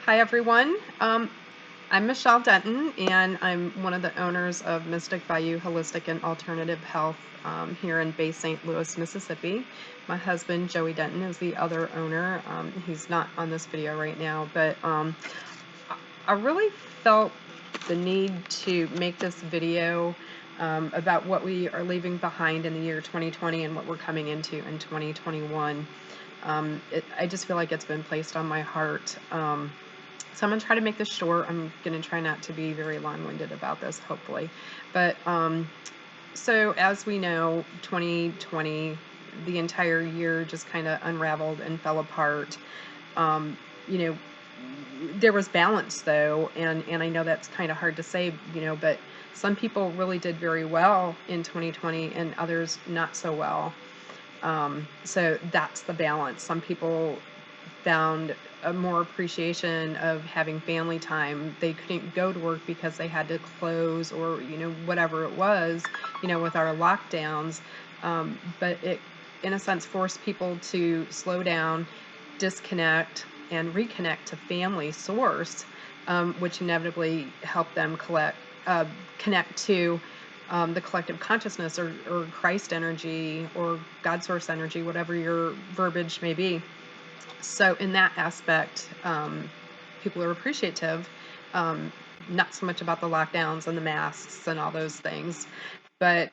Hi, everyone. I'm Michelle Denton, and I'm one of the owners of Mystic Bayou Holistic and Alternative Health here in Bay St. Louis, Mississippi. My husband, Joey Denton, is the other owner. He's not on this video right now, but I really felt the need to make this video about what we are leaving behind in the year 2020 and what we're coming into in 2021. I just feel like it's been placed on my heart. So I'm going to try to make this short. I'm going to try not to be very long-winded about this, hopefully. But so as we know, 2020, the entire year just kind of unraveled and fell apart. You know, there was balance though, and I know that's kind of hard to say, but some people really did very well in 2020 and others not so well. So that's the balance. Some people found a more appreciation of having family time. They couldn't go to work because they had to close or, whatever it was, with our lockdowns. But it, in a sense, forced people to slow down, disconnect, and reconnect to family source, which inevitably helped them connect to the collective consciousness or Christ energy or God source energy, whatever your verbiage may be. So in that aspect, people are appreciative, not so much about the lockdowns and the masks and all those things, but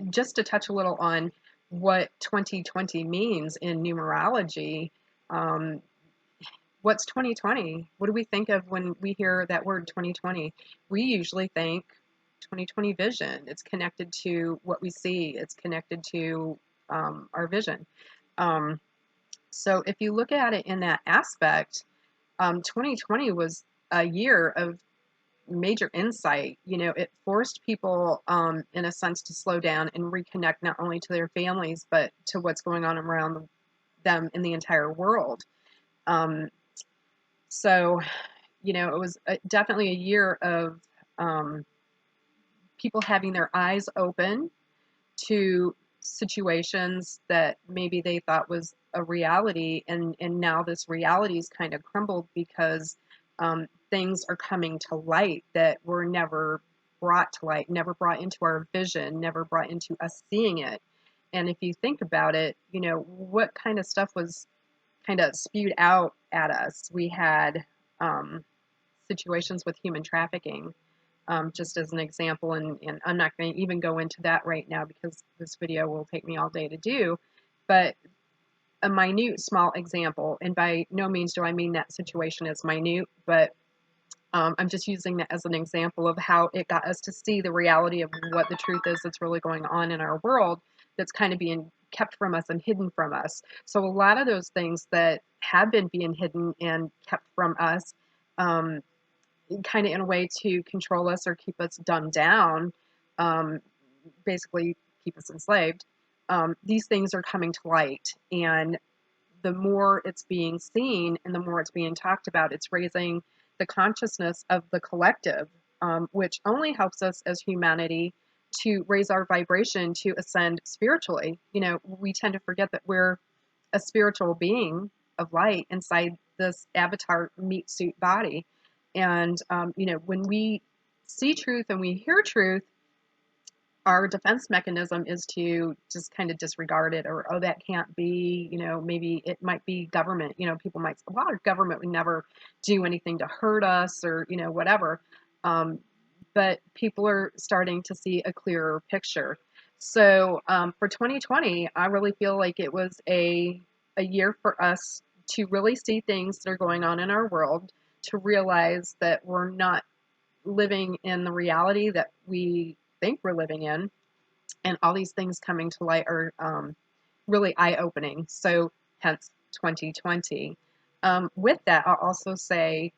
just to touch a little on what 2020 means in numerology. um, what's 2020? What do we think of when we hear that word 2020? We usually think 2020 vision. It's connected to what we see. It's connected to our vision. Um, so if you look at it in that aspect, 2020 was a year of major insight. It forced people, in a sense, to slow down and reconnect not only to their families, but to what's going on around them in the entire world. Um, so, it was definitely a year of um, people having their eyes open to situations that maybe they thought was a reality, and now this reality's kind of crumbled because things are coming to light that were never brought to light, never brought into our vision, never brought into us seeing it. And if you think about it, what kind of stuff was kind of spewed out at us. We had um, situations with human trafficking, just as an example, and I'm not going to even go into that right now because this video will take me all day to do, but a minute, small example, and by no means do I mean that situation is minute, but I'm just using that as an example of how it got us to see the reality of what the truth is that's really going on in our world that's kind of being kept from us and hidden from us. So a lot of those things that have been being hidden and kept from us, um, kind of in a way to control us or keep us dumbed down, um, basically keep us enslaved. These things are coming to light, and the more it's being seen and the more it's being talked about, it's raising the consciousness of the collective, which only helps us as humanity to raise our vibration to ascend spiritually. We tend to forget that we're a spiritual being of light inside this avatar meat suit body. And, when we see truth and we hear truth, our defense mechanism is to just kind of disregard it, or, oh, that can't be, maybe it might be government. People might say, well, our government would never do anything to hurt us, or, whatever. But people are starting to see a clearer picture. So for 2020, I really feel like it was a year for us to really see things that are going on in our world, to realize that we're not living in the reality that we think we're living in, and all these things coming to light are really eye-opening. So hence 2020. With that, I'll also say,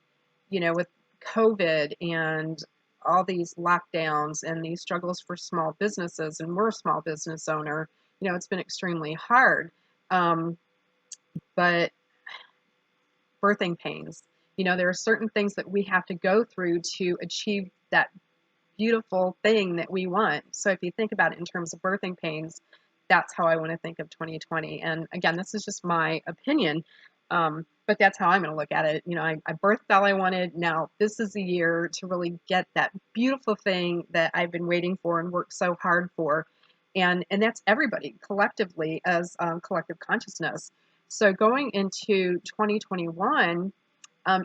with COVID and all these lockdowns and these struggles for small businesses, and we're a small business owner, it's been extremely hard. But birthing pains, there are certain things that we have to go through to achieve that beautiful thing that we want. So if you think about it in terms of birthing pains, that's how I want to think of 2020. And again, this is just my opinion. But that's how I'm going to look at it. You know, I birthed all I wanted. Now this is the year to really get that beautiful thing that I've been waiting for and worked so hard for, and that's everybody collectively as collective consciousness. So going into 2021,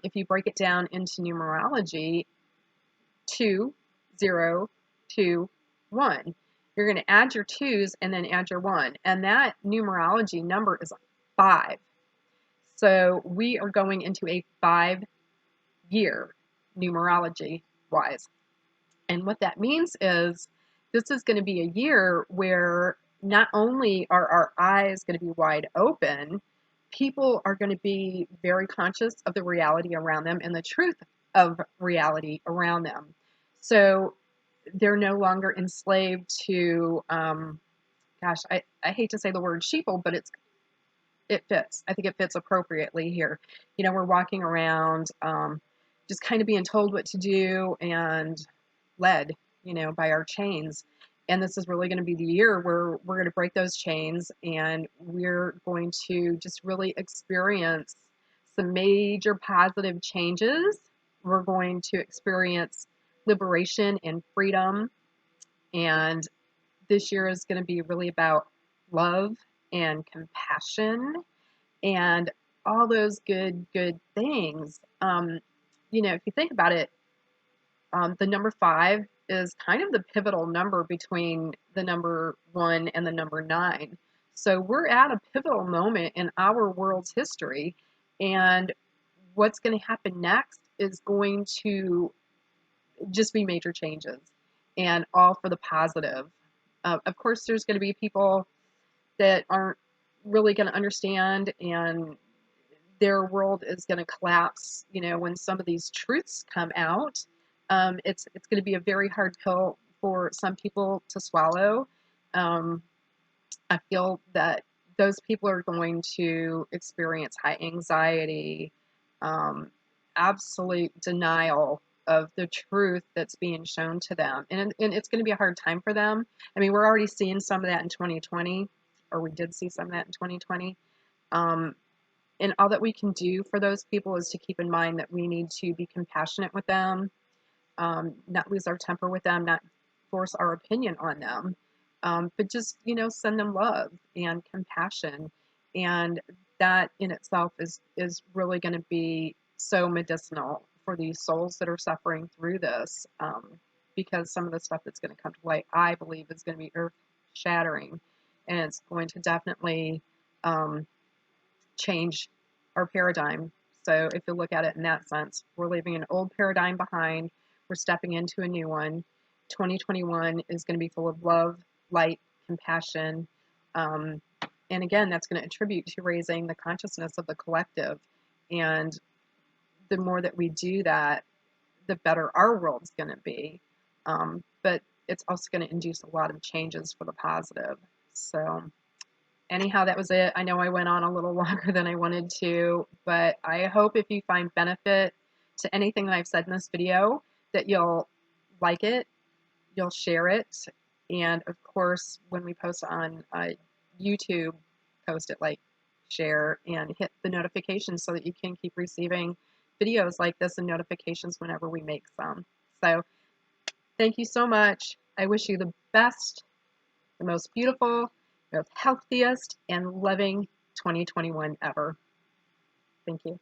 if you break it down into numerology, 2, 0, 2, 1. You're going to add your twos and then add your one, and that numerology number is 5. So we are going into a 5-year numerology wise. And what that means is this is going to be a year where not only are our eyes going to be wide open, people are going to be very conscious of the reality around them and the truth of reality around them. So they're no longer enslaved to, I hate to say the word sheeple, but it fits. I think it fits appropriately here. You know, we're walking around just kind of being told what to do and led, you know, by our chains. And this is really going to be the year where we're going to break those chains and we're going to just really experience some major positive changes. We're going to experience liberation and freedom. And this year is going to be really about love and compassion and all those good things. You know, if you think about it, the number 5 is kind of the pivotal number between the number 1 and the number 9. So we're at a pivotal moment in our world's history, and what's going to happen next is going to just be major changes, and all for the positive. Of course, there's going to be people that aren't really going to understand, and their world is going to collapse, you know, when some of these truths come out. It's going to be a very hard pill for some people to swallow. Um, I feel that those people are going to experience high anxiety, um, absolute denial of the truth that's being shown to them. And it's going to be a hard time for them. I mean, we're already seeing some of that in 2020, or we did see some of that in 2020. Um, and all that we can do for those people is to keep in mind that we need to be compassionate with them, not lose our temper with them, not force our opinion on them, but just, you know, send them love and compassion. And that in itself is really going to be so medicinal for these souls that are suffering through this, because some of the stuff that's going to come to light, I believe, is going to be earth shattering, and it's going to definitely um, change our paradigm. So if you look at it in that sense, we're leaving an old paradigm behind, we're stepping into a new one. 2021 is going to be full of love, light, compassion. Um, and again, that's going to attribute to raising the consciousness of the collective. And the more that we do that, the better our world's going to be. But it's also going to induce a lot of changes for the positive. So anyhow, that was it. I know I went on a little longer than I wanted to, but I hope if you find benefit to anything that I've said in this video, that you'll like it, you'll share it, and of course, when we post on YouTube, post it, like, share, and hit the notifications so that you can keep receiving videos like this and notifications whenever we make some. So, thank you so much. I wish you the best, the most beautiful, the healthiest, and loving 2021 ever. Thank you.